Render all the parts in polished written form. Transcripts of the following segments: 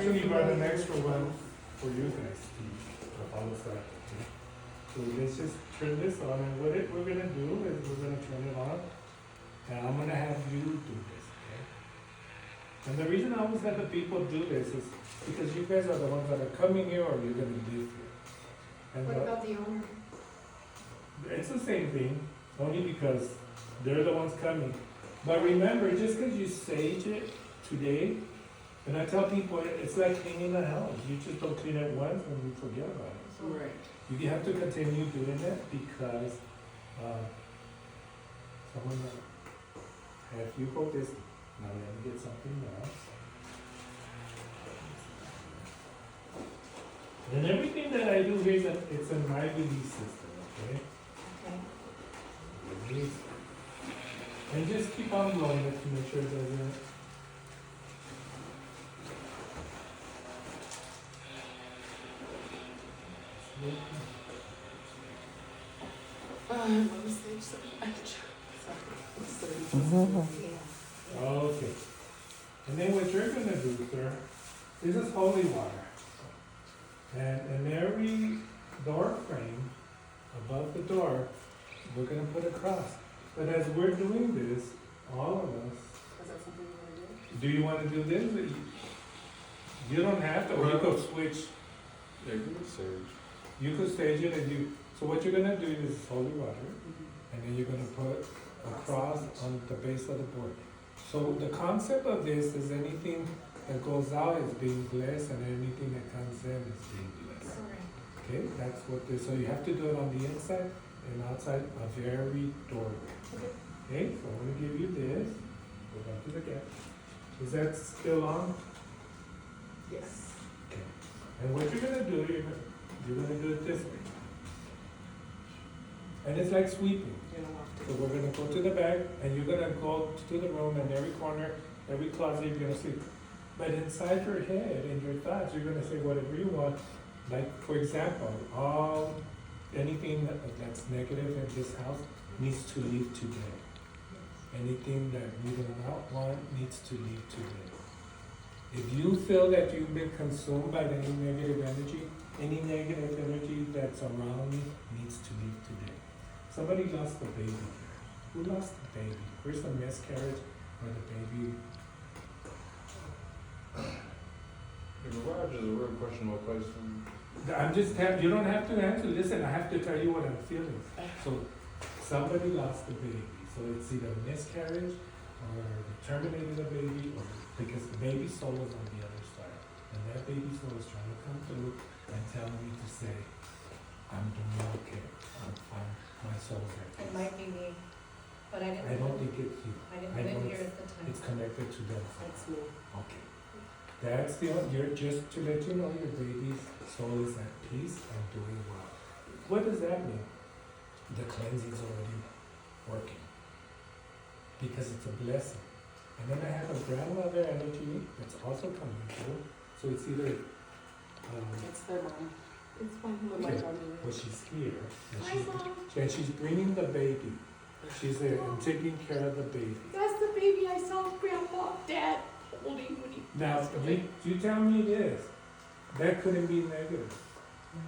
actually brought an extra one for you guys to follow that. Okay? So let's just turn this on, and we're gonna do is we're gonna turn it on, and I'm gonna have you do this, okay? And the reason I always have the people do this is because you guys are the ones that are coming here or you're gonna live here. And What about the owner? it's the same thing, only because they're the ones coming. But remember, just because you sage it today, and I tell people it's like cleaning a house. You just don't clean it once and you forget about it. Right. You have to continue doing it because someone, if you hold this, now let me get something else. And everything that I do here is it's a my release system, okay? Okay. Release. And just keep on blowing it to make sure it doesn't. Let me save some. Sorry. Yeah. Okay. And then what you're gonna do, sir, this is holy water. And in every door frame, above the door, we're gonna put a cross. But as we're doing this, all of us, Is that something you wanna do? do you wanna do this? You don't have to, or you could switch, Yeah, good sage. you could stage it and you, so what you're gonna do is holy water, and then you're gonna put a cross on the base of the board. So the concept of this is anything that goes out is being blessed, and anything that comes in is being blessed. Alright. Okay, that's what this, so you have to do it on the inside and outside of every doorway. Okay, so I'm gonna give you this, go back to the gap. Is that still on? Yes. Okay. And what you're gonna do, you're gonna do it this way. And it's like sweeping. You don't have So to. we're gonna go to the back, and you're gonna go to the room, and every corner, every closet, you're gonna sleep. But inside your head and your thoughts, you're gonna say whatever you want. Like, for example, anything that's negative in this house needs to leave today. Anything that you do not want needs to leave today. If you feel that you've been consumed by any negative energy that's around you needs to leave today. Somebody lost a baby here. Who lost the baby? Where's the miscarriage or the baby? The garage is a real questionable place. I'm just, you don't have to answer. Listen, I have to tell you what I'm feeling. So, somebody lost the baby. So it's either miscarriage or they terminated the baby, or because the baby soul was on the other side. And that baby soul is trying to come through and tell me to say, I'm doing okay. I'm fine. My soul's at It peace. might be me, but I I don't think it's you. I didn't I live know here at the time. It's connected to them. That's me. Okay. That's you're just to let you know your baby's soul is at peace and doing well. What does that mean? The cleansing's already working. Because it's a blessing. And then I have a grandmother energy that's also coming through. So it's either, It's their mom. It's fine. What my Okay. mom well, did. she's here, and Hi, Mom. she's bringing the baby. She's there and taking care of the baby. That's the baby I saw Grandma, Dad holding when he Now, passed away. you tell me this, that couldn't be negative.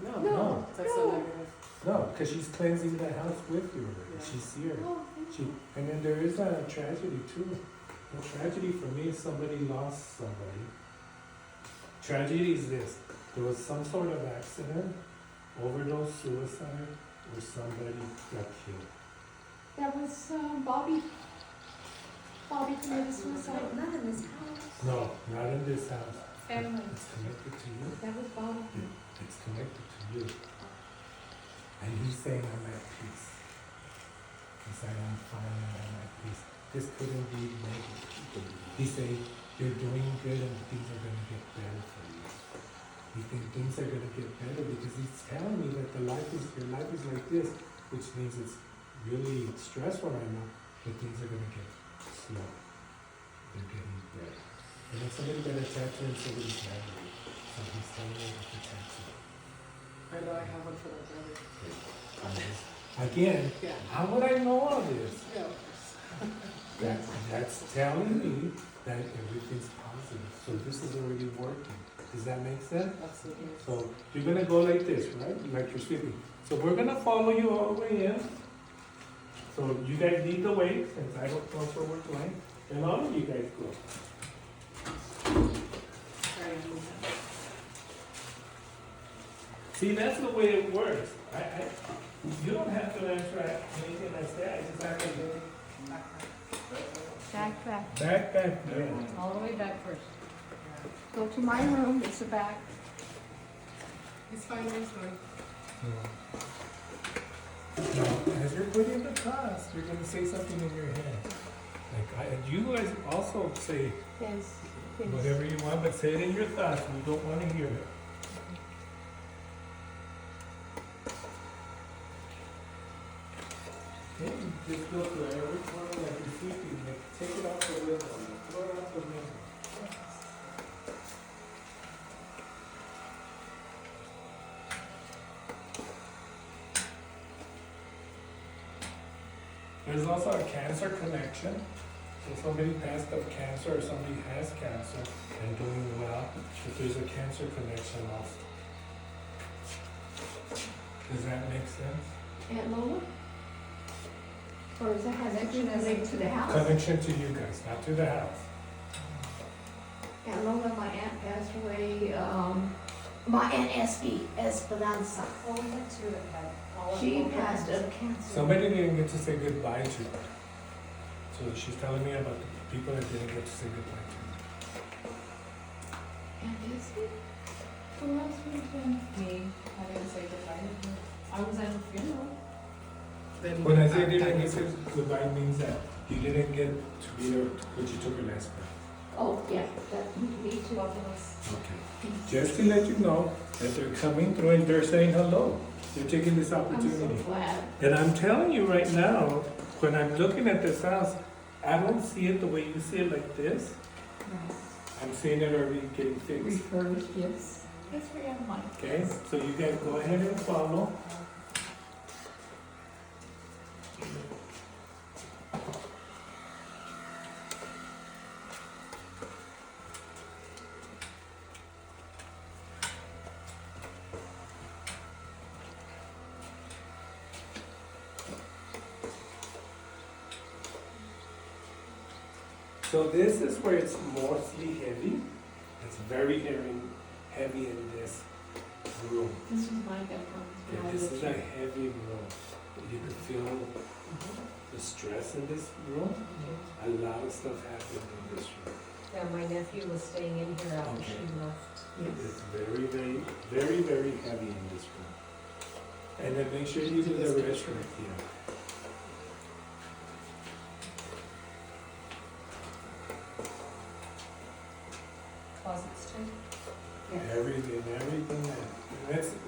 No. No. That's so negative. No, because she's cleansing the house with you already. Yeah. She's here. Oh, thank She, you. and then there is a tragedy too. The tragedy for me is somebody lost somebody. Tragedy is this, there was some sort of accident, overdose, suicide, or somebody got killed. That was Bobby. Bobby committed suicide. Not in this house. No, not in this house. Family. It's connected to you. That was Bobby. It's connected to you. And he's saying, I'm at peace. He's saying, I'm fine and I'm at peace. This couldn't be negative. He's saying, you're doing good and things are going to get better for you. You think things are going to get better because he's telling me that your life is like this, which means it's really stressful right now, but things are going to get slow. They're getting better. And then somebody got a tattoo and somebody's married. So he's telling me to protect you. I know I have one for my brother. Again, Yeah. how would I know all this? Yeah. That's telling me that everything's positive. So this is already working. Does that make sense? Absolutely. So you're gonna go like this, right? Like you're sweeping. So we're gonna follow you all the way in. So you guys lead the way, since I don't know where we're going. And all of you guys go. Sorry, I moved that. See, that's the way it works. You don't have to answer anything I say, I just have to do Back. back. All the way back first. Go to my room, it's the back. It's fine, it's fine. Now, as you're putting the class, you're gonna say something in your head. You guys also say Yes. whatever you want, but say it in your thoughts, we don't wanna hear it. Okay, just go to every corner like you're sweeping, like, take it off the window, throw it out the window. There's also a cancer connection. So somebody passed up cancer or somebody has cancer and doing well, if there's a cancer connection also. Does that make sense? Aunt Lola? Or is that has that related to the house? Connection to you guys, not to the house. Aunt Lola, my aunt passed away, my Aunt Esperanza. Oh, we had two that had all of She them. passed of cancer. Somebody didn't get to say goodbye to her. So she's telling me about the people that didn't get to say goodbye to her. Aunt Esty? Who else was there? Me, I didn't say goodbye to her. I was at her funeral. Then When I say didn't get to say goodbye, means that you didn't get to be there when she took her last breath. Oh, yeah, that, me too. Both of us. Okay. Just to let you know that they're coming through and they're saying hello. They're taking this I'm so opportunity. glad. And I'm telling you right now, when I'm looking at this house, I don't see it the way you see it like this. I'm seeing it already getting fixed. Refurbished, yes. That's where I'm like. Okay, so you guys go ahead and follow. So this is where it's mostly heavy. It's very heavy in this room. This is my bedroom. And this is a heavy room. You can feel the stress in this room. A lot of stuff happened in this room. Yeah, my nephew was staying in here after she Okay. left. It's very heavy in this room. And then make sure you do the restroom here. Closets too. Everything.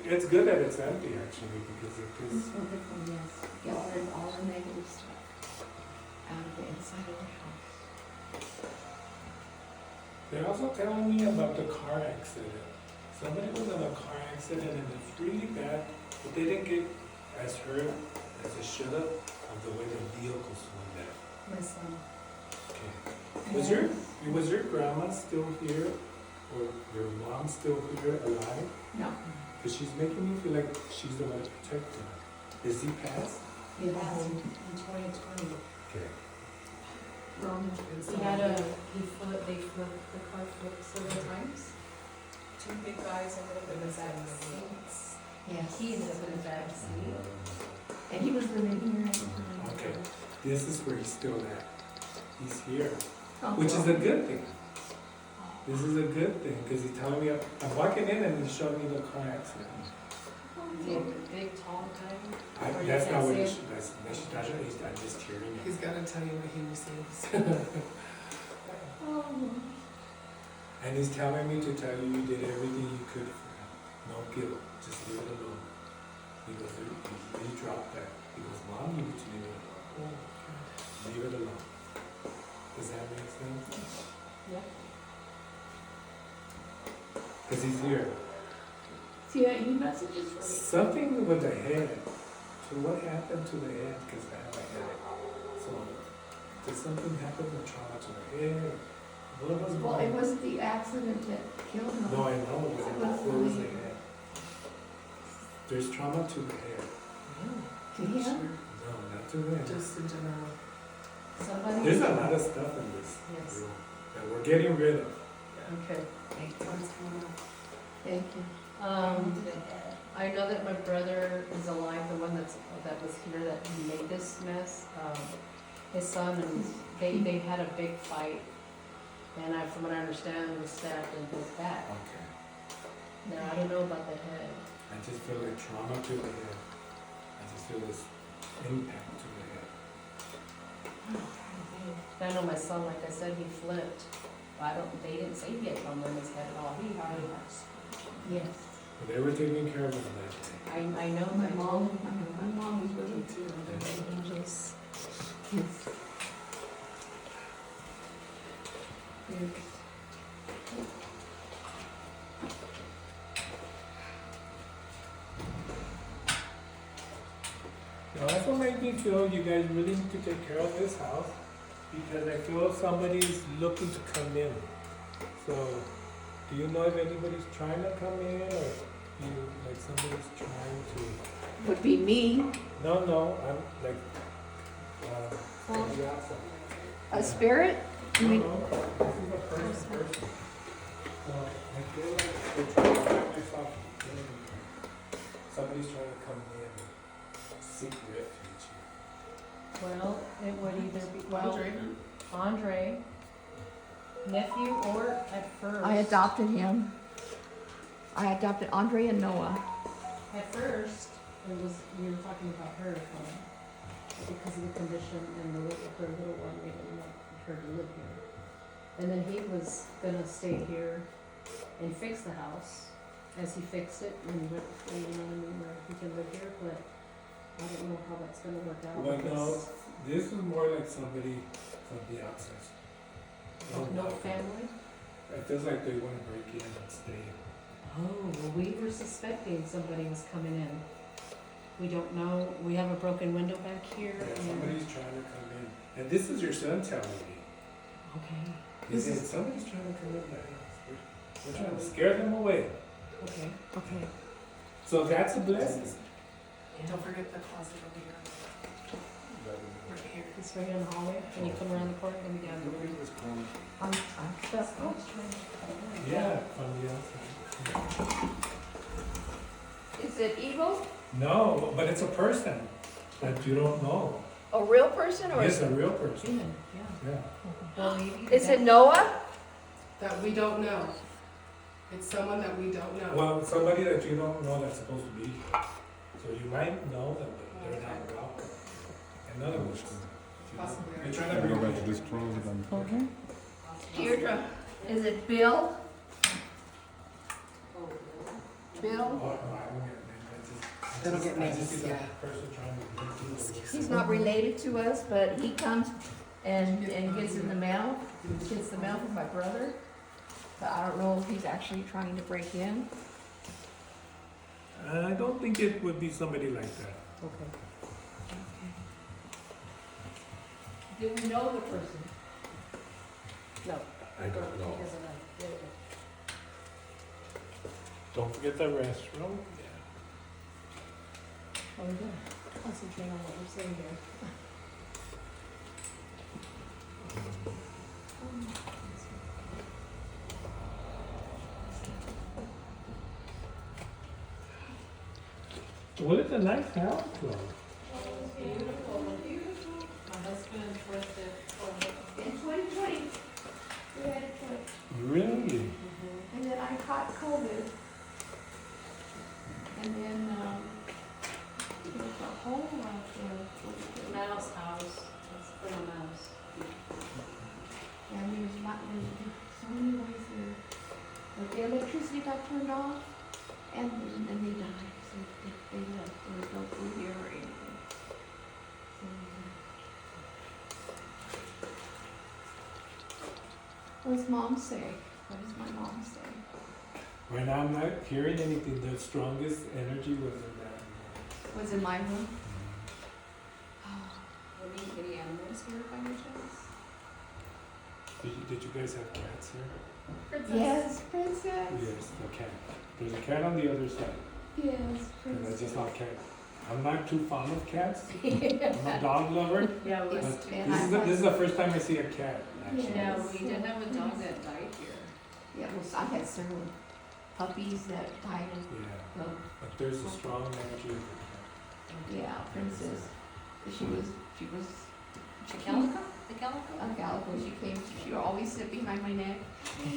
It's good that it's empty actually because it This is. is wonderful, yes. Get rid of all the negative stuff out of the inside of the house. They're also telling me about the car accident. Somebody was in a car accident and it's really bad, but they didn't get as hurt as they should have of the way the vehicles went down. My son. Okay. Was your grandma still here, or your mom still here alive? No. Because she's making me feel like she's the one to protect her. Is he passed? He passed in 2020. Okay. He had they flipped, the car flipped several times. Two big guys ended up in the back seats. Yes. He ended up in the back seat. And he was living here at the time. Okay. This is where he's still at. He's here, Oh, which is well. a good thing. This is a good thing because he's telling me I'm walking in and he's showing me the car accident. Big, tall guy. Or you That's can't not what see he it? should. I'm just hearing it. He's gotta tell you what he receives. Oh, And he's telling me to tell you did everything you could for him. No guilt. Just leave it alone. He goes, he dropped that. He goes, Mom, you need to leave it alone. Leave it alone. Does that make sense? Yeah. Because he's here. see that he messages for me? Something with the head. So what happened to the head? Because I have a headache. So did something happen with trauma to the head? What was Well, it wrong? wasn't the accident that killed him. No, I know, but It it was was the- the head. There's trauma to the head. To him? No, not to them. Just in general. Somebody. There's a lot of stuff in this Yes. room that we're getting rid of. Okay. Thank you. Thank you. I know that my brother is alive, the one that was here that made this mess. His son and they had a big fight, and from what I understand, he was stabbed in his back. Okay. Now, I don't know about the head. I just feel like trauma to the head. I just feel this impact to the head. I know my son, like I said, he flipped. They didn't say he had trauma in his head at all. He has. Yes. But they were taking care of him that day. I know, My mom was with him too. Angels. Yes. Now, that's what made me feel you guys really need to take care of this house, because I feel somebody's looking to come in. So, do you know if anybody's trying to come in, or like somebody's trying to? Would be me, No, I'm like, from the outside. a spirit? You mean, No, this is a person. So, I feel like they're trying to get myself in. Somebody's trying to come in and seek refuge here. Well, it would either be, Andre, nephew, or at first. I adopted him. I adopted Andre and Noah. At first, it was, we were talking about her, because of the condition and her little one, we didn't want her to live here. And then he was gonna stay here and fix the house, as he fixed it, and, you know what I mean, where he can live here, but I don't know how that's gonna work out. Well, no, because this is more like somebody from the outside. No family? It feels like they want to break in and stay. Oh, well, we were suspecting somebody was coming in. We don't know, we have a broken window back here, Yeah, and, somebody's trying to come in. And this is your son telling me. okay, He This said, is- somebody's trying to come in the house. We're trying to scare them away. okay, okay. So that's a blessing. Don't forget the closet over here. Right here. It's right in the hallway, when you come around the corner, then we down there. That's cool. Yeah, from the outside. Is it evil? No, but it's a person that you don't know. A real person or It's a real person. Human, yeah. Yeah. Well, maybe is it that- Noah? That we don't know. It's someone that we don't know. Well, somebody that you don't know that's supposed to be here. So you might know them, but they're not welcome. In other words, Possibly. you're trying to Go bring back to this closet and. Deirdre, is it Bill? Bill? Oh, no, I won't get named. They don't get I just names, see yeah. that person trying to break in. He's not related to us, but he comes and gets in the mail, gets the mail from my brother. But I don't know if he's actually trying to break in. I don't think it would be somebody like that. Okay. Do we know the person? No. I don't He know. doesn't know. Yeah, yeah. Don't forget the restroom. Oh, yeah. Concentrate on what we're saying here. Well, it's a nice house, though. Beautiful, beautiful. My husband worked at, In 2020, we had a trip, Really? and then I caught COVID. And then, there was a hole out there. Mouse house, that's for a mouse. And there was so many lights there. But the electricity got turned off, and then they died. So they left. There was no food here or anything. So, what does mom say? What does my mom say? Right now, I'm not hearing anything. The strongest energy was in that. Was in my room? Were any animals here by any chance? Did you guys have cats here? Yes, princess. Yes, the cat. There's a cat on the other side. Yes, And I princess. just love cats. I'm not too fond of cats. I'm a dog lover. Yeah, we, It's- But and this is the first time I see a cat, actually. yeah, we did have a dog that died here. Yeah, well, I had several puppies that died of, Yeah, of but there's a strong energy of the yeah, princess. She was Calico? The calico? a calico. She came, she would always sit behind my neck. Do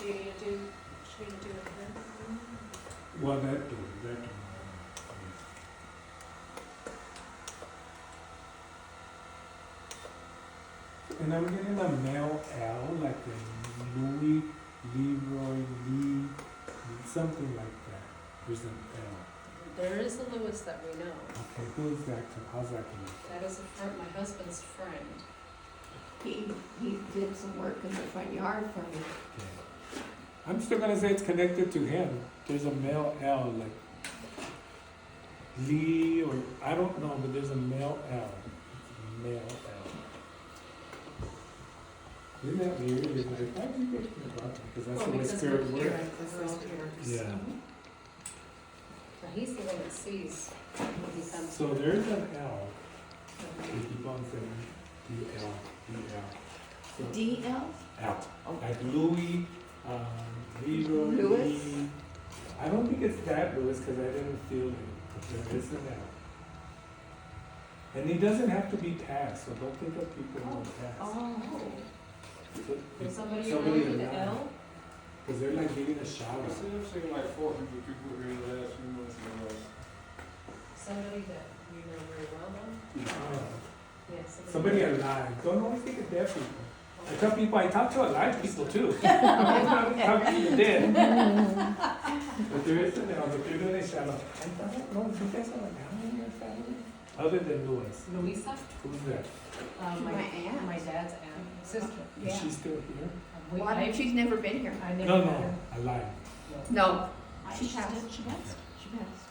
you need to do, should we do it then? cat. Well, that do. And I'm getting a male L, like a Louis, Leroy, Lee, something like that. There's an L. There is a Lewis that we know. Okay, who is that? How's that going? That is my husband's friend. He did some work in the front yard for me. Okay. I'm still gonna say it's connected to him. There's a male L, like Lee, or I don't know, but there's a male L. Male L. Isn't that weird? It's like, why do you get me about that? Because that's the way Because spirit we're here, works. because we're all here. Yeah. Now, he's the one that sees when he comes. So there's an L. We keep on saying DL, DL. So DL? L. Oh. Like Louis, Leroy, Louis? Lee. I don't think it's that Louis because I didn't feel it. But there is an L. And it doesn't have to be passed, so don't think of people who don't pass. Oh. So Is somebody somebody related to alive. L? Because they're like giving a shower. I've seen like 400 people here in the last few months in the last. Somebody that you know very well, though? Yeah. Yes. Somebody alive. Don't always think of dead people. I tell people I talk to alive people too. I'm not talking to the dead. But there is an L, but they're doing a shadow. I don't know if you guys have an L in your family? Other than Louis. Louisa? Who's that? My My aunt. My dad's aunt, sister. Is Yeah. she still here? Why, she's never been here. I never No, met no, her. alive. No. She She passed. did, she passed? She passed.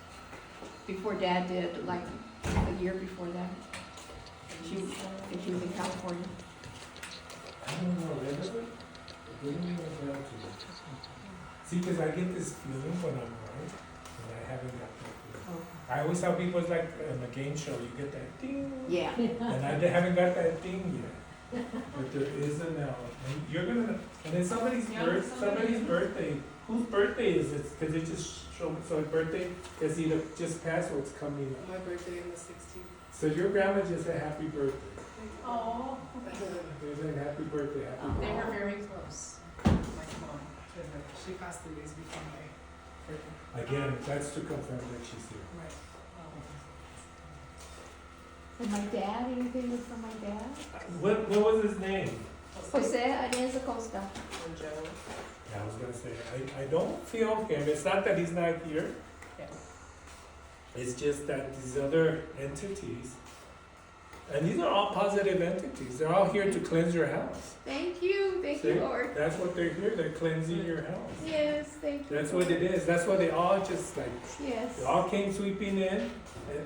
Before Dad did, like a year before that. She was in California. I don't know, they never, they didn't even tell to me. See, because I get this feeling when I'm right, and I haven't got that feeling. Oh. I always tell people it's like in a game show, you get that ding, Yeah. and I haven't got that ding yet. But there is an L, and you're gonna, and then somebody's birthday, whose birthday is it? Because it just showed, so his birthday is either just passed or it's coming up. My birthday on the 16th. So your grandma just said happy birthday. Oh. There's a happy birthday, happy birthday. They were very close. My mom, she passed 3 days before my birthday. Again, that's to confirm that she's here. Right. And my dad, anything from my dad? What was his name? Jose Arias Acosta. And Joe. Yeah, I was gonna say, I don't feel him, it's not that he's not here, Yeah. it's just that these other entities, and these are all positive entities, they're all here to cleanse your house. Thank you, See? Lord. That's what they're here, they're cleansing your house. Yes, thank you. That's what it is, that's why they all just like, Yes. they all came sweeping in,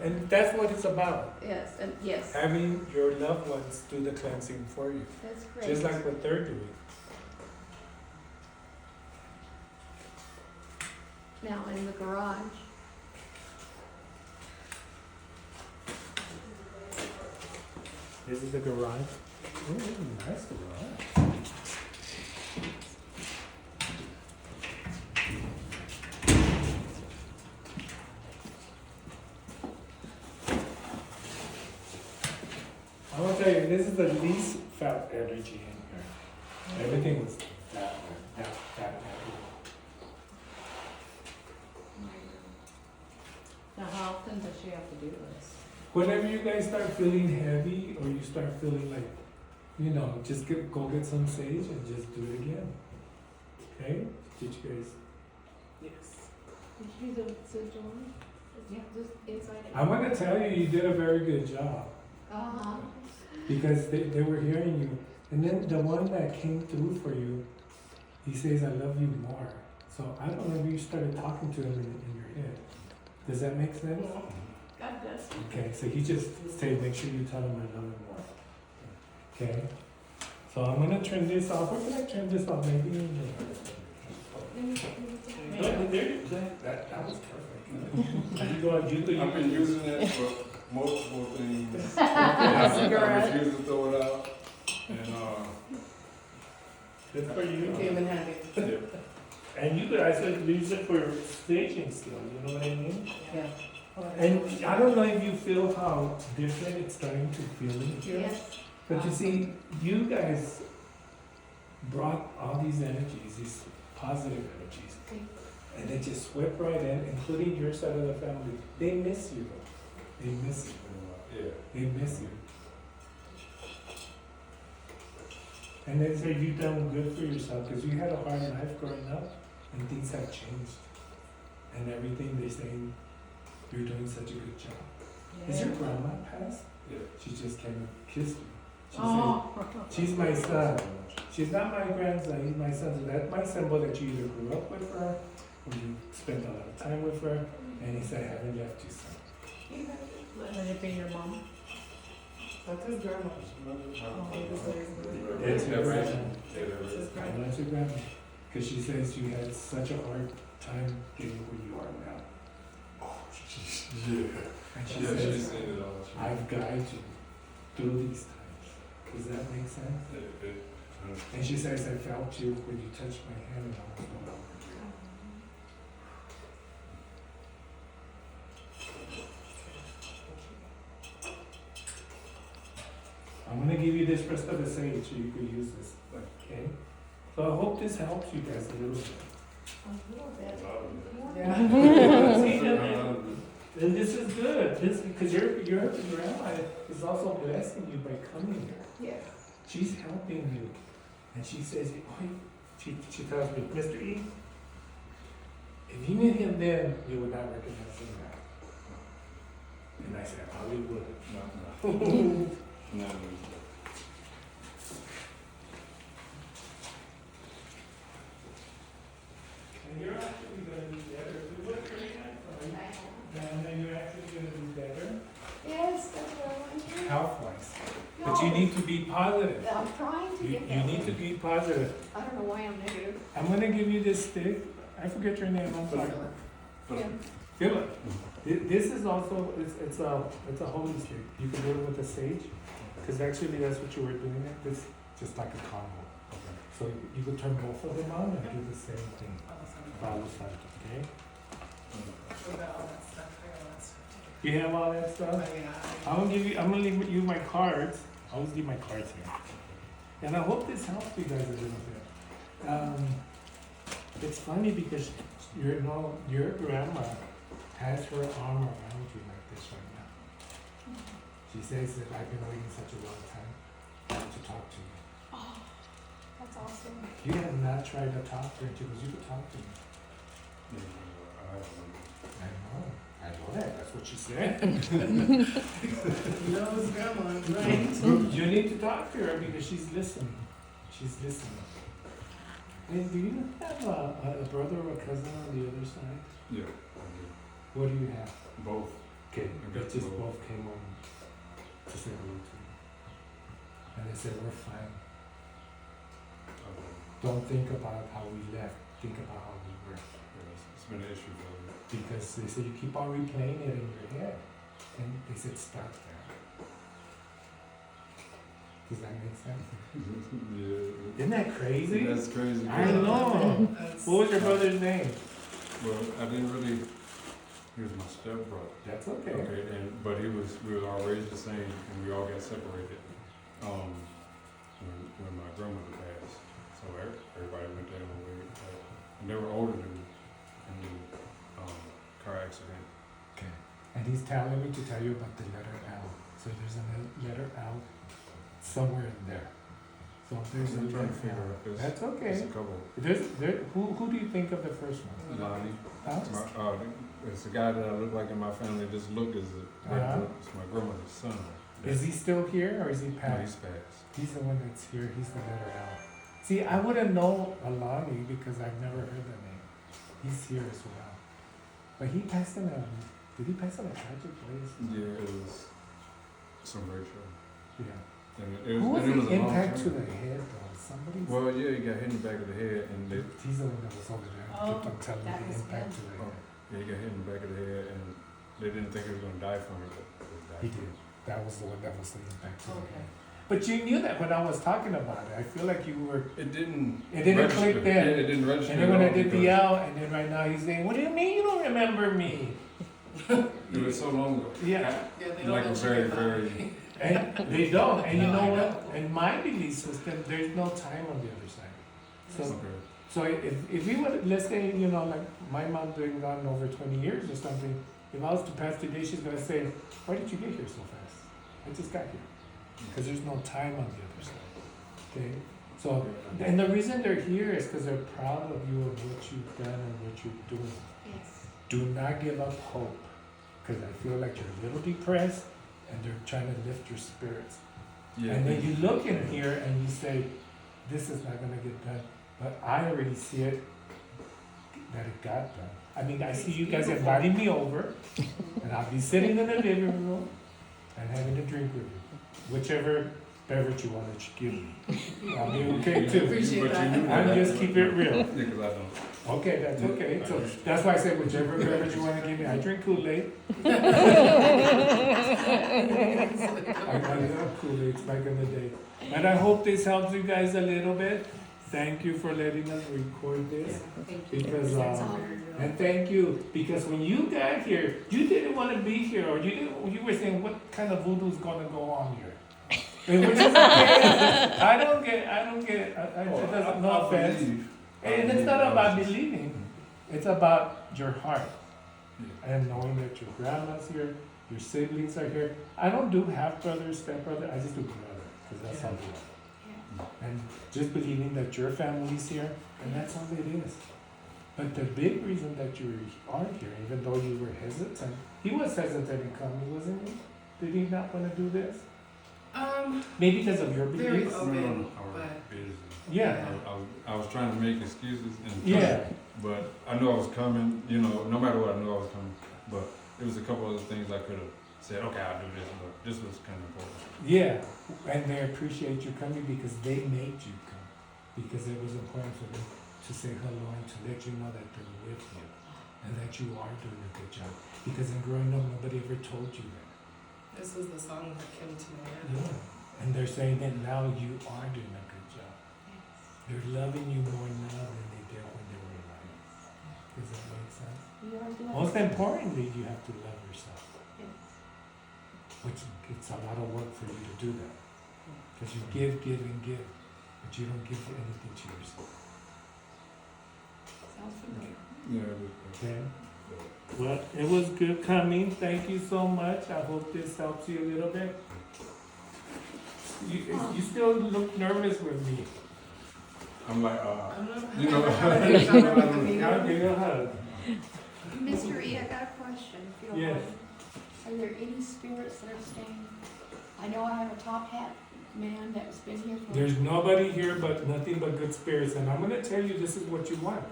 and that's what it's about. Yes, and yes, Having your loved ones do the cleansing for you, that's great. just like what they're doing. Now in the garage. This is the garage. Ooh, nice garage. I want to tell you, this is the least felt energy in here. Everything was that way, that heavy. Now, how often does she have to do this? Whenever you guys start feeling heavy or you start feeling like, you know, just go get some sage and just do it again. Okay? Did you guys? Yes. Did you do the joint? Yeah, just inside. I want to tell you, you did a very good job Uh-huh. because they were hearing you. And then the one that came through for you, he says, I love you more. So I don't know if you started talking to him in your head. Does that make sense? God bless you. Okay, so he just said, make sure you tell him I love him more. Okay, so I'm gonna turn this off. Where can I turn this off? Maybe in here. That was perfect. You go, you I've been using it for multiple things. Cigarette. I refuse to throw it out. And, Good for You you. came in handy. yeah. And you guys could use it for staging still, you know what I mean? Yeah. And I don't know if you feel how different it's starting to feel in here. Yes. But you see, you guys brought all these energies, these positive energies, Okay. and they just swept right in, including your side of the family. They miss you, though. They miss you. Yeah. They miss you. And they say you've done good for yourself because you had a hard life growing up, and things have changed. And everything they're saying, you're doing such a good job. Is your grandma passed? Yeah. She just came and kissed you. She Oh. said, she's my son. She's not my grandson, he's my son. So that's my symbol that you either grew up with her, or you spent a lot of time with her, and he said, I haven't left you, son. Would it be your mom? That's his grandma. That's your grandma. That's his grandma. And that's your grandma. Because she says you had such a hard time getting where you are now. Yeah. And she Yeah, she's says, seen it all. I've guided you through these times. Does that make sense? And she says, I felt you when you touched my hand and I was going over you. I'm gonna give you this rest of the sage so you could use this, okay? So I hope this helps you guys a little bit. A little bit. Yeah. See, and this is good, this, because your grandma is also blessing you by coming here. Yes. She's helping you. And she says, oh, she tells me, Mr. E, if you knew him then, you would not recognize him now. And I said, I probably would. No. And you're actually gonna do better. What's your name? And you're actually gonna do better. Yes, that's what I want to hear. Health-wise. But you need to be positive. I'm trying to You get that. need to be positive. I don't know why I'm negative. I'm gonna give you this stick. I forget your name, I'm sorry. Yeah. Philip. This is also, it's a holy stick. You can do it with a sage, because actually that's what you were doing it. This just like a combo. So you could turn both of them on and do the same thing. Palo Santo, okay? We got all that stuff. I got all that stuff. You have all that stuff? I'm gonna leave you my cards. I always leave my cards here. And I hope this helps you guys a little bit. It's funny because your grandma has her arm around you like this right now. She says that I've been waiting such a long time to talk to you. Oh, that's awesome. You have not tried to talk to her, she goes, you could talk to me. I know that, that's what she said. You know his grandma, right? You need to talk to her because she's listening. She's listening. And do you have a brother or a cousin on the other side? Yeah. What do you have? Both. Okay, I they got just both. both came on to say hello to you. And they said, we're fine. Don't think about how we left. Think about how we were. It's been an issue for me. Because they said you keep on replaying it in your head. And they said, stop that. Does that make sense? Yeah. Isn't that crazy? That's crazy. I know. That's- What was your brother's name? Well, I didn't really, he was my stepbrother. That's okay. Okay, but we were all raised the same, and we all got separated, when my grandmother passed. So everybody went their own way, and they were older than me, in the, car accident. Okay. And he's telling me to tell you about the letter L. So there's a letter L somewhere in there. So if there's I'm a trying to letter figure L. out, there's That's okay. a couple. Who do you think of the first one? Lonnie, Huh? it's a guy that I look like in my family, just look as Yeah. it's my grandmother's son. Is he still here or is he No, passed? he's passed. He's the one that's here. He's the letter L. See, I wouldn't know Alani because I've never heard that name. He's here as well. But he passed in did he pass in a tragic place? Yeah, it was some racial. Yeah. And it Who was and it was the a long impact to time. the head though? Somebody's. Well, yeah, he got hit in the back of the head, and they, He's the one that was over there. Oh, Kept on telling me that the was impact him. to the Oh. head. yeah, he got hit in the back of the head, and they didn't think he was gonna die from it, but he died. He did. That was the one that was the impact to the Okay. head. But you knew that when I was talking about it. I feel like you were. It didn't. It didn't register. click then. Yeah, it didn't register. And then when at I all did the because L, and then right now he's saying, "What do you mean you don't remember me?" It was so long ago. Yeah. Yeah, they don't Like a let you very, get by. very. And they don't. And you No, know I what? In my belief system, there's no time on the other side. So, Okay. so if we would, let's say, you know, like my mom's been gone over 20 years or something, if I was to pass today, she's gonna say, "Why did you get here so fast?" I just got here. Because there's no time on the other side. Okay? So, and the reason they're here is because they're proud of you and what you've done and what you're doing. Yes. Do not give up hope. Because I feel like you're a little depressed and they're trying to lift your spirits. Yeah. And then you look in here and you say, this is not gonna get done. But I already see it, that it got done. I mean, I see you guys inviting me over, and I'll be sitting in the living room and having a drink with you. Whichever beverage you want to give me. I'll be okay too. Appreciate But you that. knew I'm that. just keep it real. Yeah, 'cause I don't. Okay, that's okay. So that's why I said whichever beverage you want to give me. I drink Kool-Aid. I love Kool-Aid back in the day. And I hope this helps you guys a little bit. Thank you for letting us record this. Thank you. Because, and thank you, because when you got here, you didn't want to be here, or you were saying, what kind of voodoo's gonna go on here? And which is okay. I don't get, it doesn't, no offense. And it's not about believing, it's about your heart. And knowing that your grandma's here, your siblings are here. I don't do half brother, step brother, I just do brother, because that's how we are. And just believing that your family's here, and that's all it is. But the big reason that you are here, even though you were hesitant, he was hesitant in coming, wasn't he? Did he not want to do this? Maybe because of your Very beliefs? open, I was but- busy. Yeah, I was trying to make excuses and. yeah, But I knew I was coming, you know, no matter what, I knew I was coming. But there was a couple other things I could have said, okay, I'll do this, but this was kind of important. yeah. And they appreciate you coming because they made you come. Because it was important for them to say hello and to let you know that they're with you. And that you are doing a good job. Because in growing up, nobody ever told you that. This was the song that came to my head. Yeah. And they're saying that now you are doing a good job. They're loving you more now than they did when they were alive. Does that make sense? You are doing. Most importantly, you have to love yourself. Yes. Which it's a lot of work for you to do that. Because you give, and give, but you don't give anything to yourself. Sounds familiar. Yeah, it was. Okay? Well, it was good coming. Thank you so much. I hope this helps you a little bit. You still look nervous with me. I'm like, I'm not. You know- I'll give you a hug. Mr. E, I got a question, if you don't Yes. mind. Are there any spirits that are staying? I know I have a top hat man that's been here for. There's nobody here but nothing but good spirits, and I'm gonna tell you, this is what you want.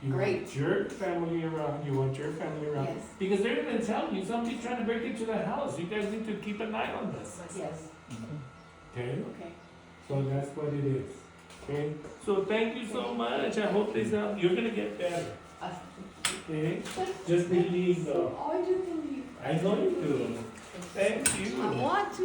You want Great. your family around, you want your family around. Yes, Because they're gonna tell you, somebody's trying to break into the house, you guys need to keep an eye on this, yes, okay? okay. So that's what it is, okay? So thank you so much, I hope this helps, you're gonna get better, Uh, okay? Just believe though, Oh, I do believe. I know you do, thank you. I want to.